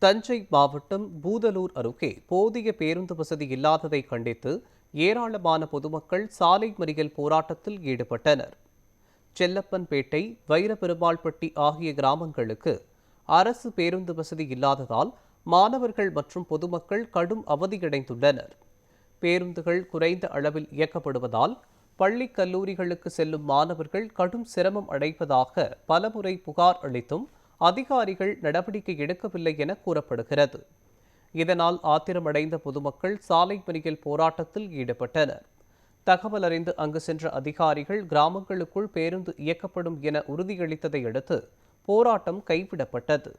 தஞ்சை மாவட்டம் பூதலூர் அருகே போதிய பேருந்து வசதி இல்லாததை கண்டித்து ஏராளமான பொதுமக்கள் சாலை மறியல் போராட்டத்தில் ஈடுபட்டனர். செல்லப்பன்பேட்டை, வைரபெருமாள்பட்டி ஆகிய கிராமங்களுக்கு அரசு பேருந்து வசதி இல்லாததால் மாணவர்கள் மற்றும் பொதுமக்கள் கடும் அவதியடைந்துள்ளனர். பேருந்துகள் குறைந்த அளவில் இயக்கப்படுவதால் பள்ளி கல்லூரிகளுக்கு செல்லும் மாணவர்கள் கடும் சிரமம் அடைவதாக பலமுறை புகார் அளித்தும் அதிகாரிகள் நடவடிக்கை எடுக்கவில்லை என கூறப்படுகிறது. இதனால் ஆத்திரமடைந்த பொதுமக்கள் சாலை மறியல் போராட்டத்தில் ஈடுபட்டனர். தகவல் அறிந்து அங்கு சென்ற அதிகாரிகள் கிராமங்களுக்குள் பேருந்து இயக்கப்படும் என உறுதியளித்ததை அடுத்து போராட்டம் கைவிடப்பட்டது.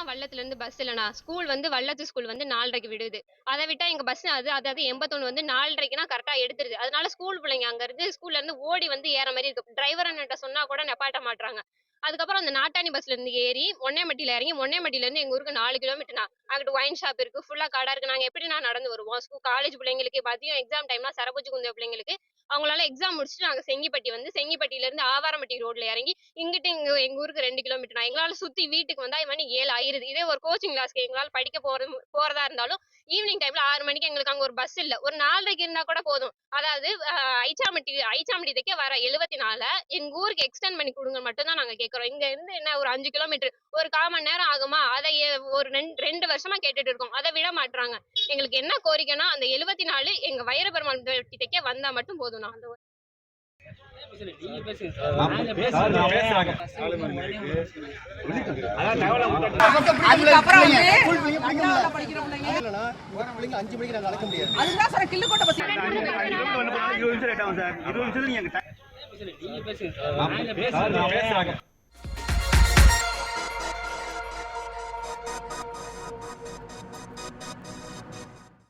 வள்ளத்துல பஸ் இல்லைண்ணா. ஸ்கூல் வள்ளத்து ஸ்கூல் 4:30க்கு விடுது. அதை விட்டா எங்க பஸ் அதாவது 81 4:30க்குனா கரெக்டா எடுத்துருது. அதனால ஸ்கூல் பிள்ளைங்க அங்க இருந்து ஸ்கூல்ல இருந்து ஓடி ஏற மாதிரி இருக்கு. டிரைவர் அண்ணன்ட்ட சொன்னா கூட நெப்பாட்ட மாட்டாங்க. அதுக்கப்புறம் அந்த நாட்டாணி பஸ்ல இருந்து ஏறி ஒன்னேமட்டியில இறங்கி ஒன்னேமட்டியில இருந்து எங்க ஊருக்கு 4 கிலோமீட்டர்னா. அங்கிட்டு ஒயின் ஷாப் இருக்கு, ஃபுல்லா கடை இருக்கு. நாங்க எப்படிண்ணா நடந்து வருவோம்? காலேஜ் பிள்ளைங்களுக்கு மதியம் எக்ஸாம் டைம்னா சரபுஜி குந்த பிள்ளைங்களுக்கு அவங்களால எக்ஸாம் முடிச்சுட்டு நாங்க செங்கிப்பட்டியில இருந்து ஆவாரம்பட்டி ரோட்ல இறங்கி இங்கிட்டு எங்க ஊருக்கு 2 கிலோமீட்டர். எங்களால சுத்தி வீட்டுக்கு வந்தா மணி 7 ஆயிருது. இதே ஒரு கோச்சிங் கிளாஸ்க்கு எங்களால படிக்க போறதா இருந்தாலும் ஈவினிங் டைம்ல 6 மணிக்கு எங்களுக்கு அங்க ஒரு பஸ் இல்ல. ஒரு 4:30க்கு இருந்தா கூட போதும். அதாவது ஐச்சாம்பட்டி தைக்க வர 74 எங்க ஊருக்கு எக்ஸ்டெண்ட் பண்ணி கொடுங்க மட்டும் தான் நாங்க கேட்கிறோம். இங்க இருந்து என்ன ஒரு 5 கிலோமீட்டர் ஒரு 1/4 மணி நேரம் ஆகுமா? அதை ஒரு 2 வருஷமா கேட்டுட்டு இருக்கோம். அதை விட மாட்டாங்க. எங்களுக்கு என்ன கோரிக்கைன்னா அந்த 74 எங்க வைரபெருமாள் தைக்க வந்தா மட்டும் போதும். அதுதான்